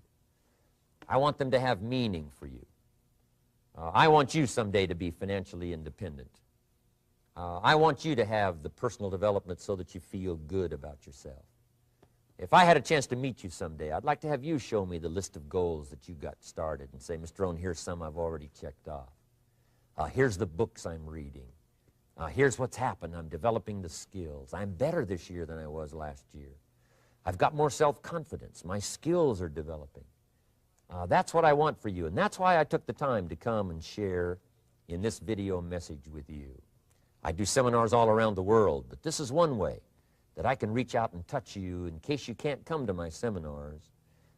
S1: I want them to have meaning for you. I want you someday to be financially independent. I want you to have the personal development so that you feel good about yourself. If I had a chance to meet you someday, I'd like to have you show me the list of goals that you got started and say, Mr. Rohn, here's some I've already checked off. Here's the books I'm reading. Here's what's happened. I'm developing the skills. I'm better this year than I was last year. I've got more self-confidence. My skills are developing. That's what I want for you, and that's why I took the time to come and share in this video message with you. I do seminars all around the world, but this is one way that I can reach out and touch you in case you can't come to my seminars,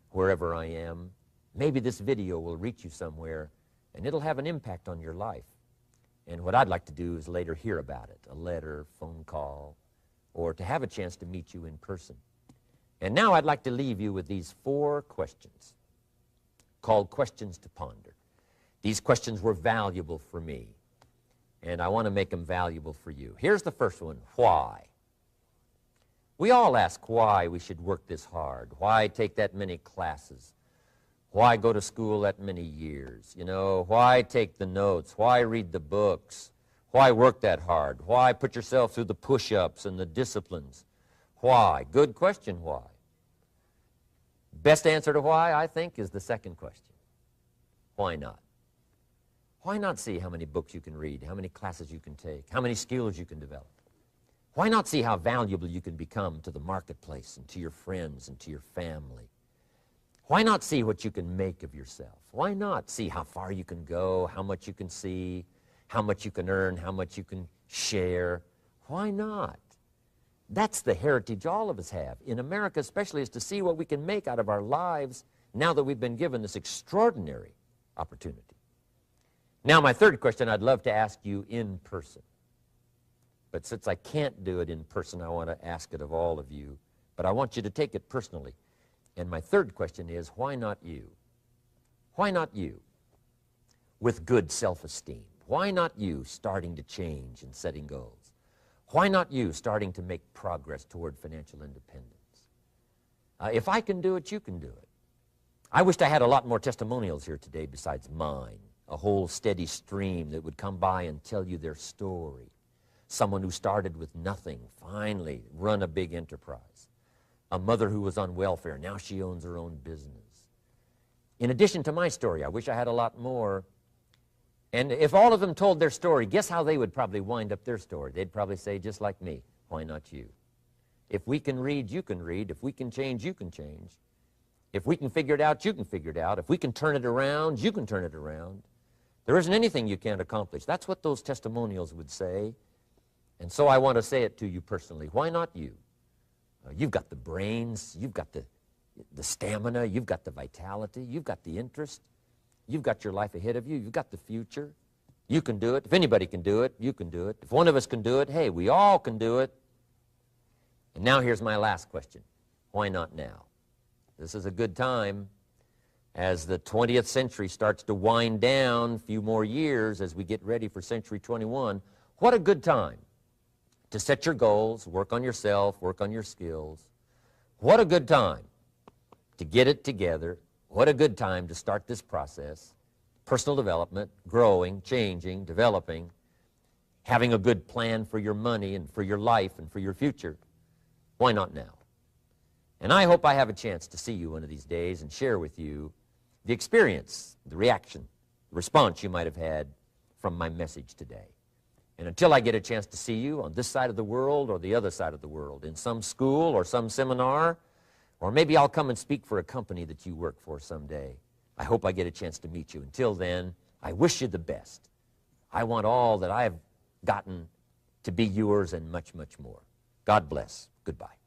S1: wherever I am. Maybe this video will reach you somewhere, and it'll have an impact on your life. And what I'd like to do is later hear about it, a letter, phone call, or to have a chance to meet you in person. And now I'd like to leave you with these 4 questions called questions to ponder. These questions were valuable for me, and I want to make them valuable for you. Here's the first one, why? We all ask why we should work this hard, why take that many classes, why go to school that many years, you know, why take the notes, why read the books, why work that hard, why put yourself through the push-ups and the disciplines, why? Good question, why? Best answer to why, I think, is the second question. Why not? Why not see how many books you can read, how many classes you can take, how many skills you can develop? Why not see how valuable you can become to the marketplace and to your friends and to your family? Why not see what you can make of yourself? Why not see how far you can go, how much you can see, how much you can earn, how much you can share? Why not? That's the heritage all of us have, in America especially, is to see what we can make out of our lives now that we've been given this extraordinary opportunity. Now, my third question I'd love to ask you in person. But since I can't do it in person, I want to ask it of all of you. But I want you to take it personally. And my third question is, why not you? Why not you with good self-esteem? Why not you starting to change and setting goals? Why not you starting to make progress toward financial independence? If I can do it, you can do it. I wished I had a lot more testimonials here today besides mine, a whole steady stream that would come by and tell you their story. Someone who started with nothing, finally run a big enterprise. A mother who was on welfare, now she owns her own business. in addition to my story. I wish I had a lot more. And if all of them told their story, guess how they would probably wind up their story? They'd probably say, just like me, why not you? If we can read, you can read. If we can change, you can change. If we can figure it out, you can figure it out. If we can turn it around, you can turn it around. There isn't anything you can't accomplish. That's what those testimonials would say. And so I want to say it to you personally. Why not you? You've got the brains. You've got the stamina. You've got the vitality. You've got the interest. You've got your life ahead of you. You've got the future. You can do it. If anybody can do it, you can do it. If one of us can do it, hey, we all can do it. And now here's my last question. Why not now? This is a good time as the 20th century starts to wind down, a few more years as we get ready for century 21. What a good time to set your goals, work on yourself, work on your skills. What a good time to get it together. What a good time to start this process. Personal development, growing, changing, developing, having a good plan for your money and for your life and for your future. Why not now? And I hope I have a chance to see you one of these days and share with you the experience, the reaction, the response you might have had from my message today. And until I get a chance to see you on this side of the world or the other side of the world, in some school or some seminar, or maybe I'll come and speak for a company that you work for someday, I hope I get a chance to meet you. Until then, I wish you the best. I want all that I have gotten to be yours and much, much more. God bless. Goodbye.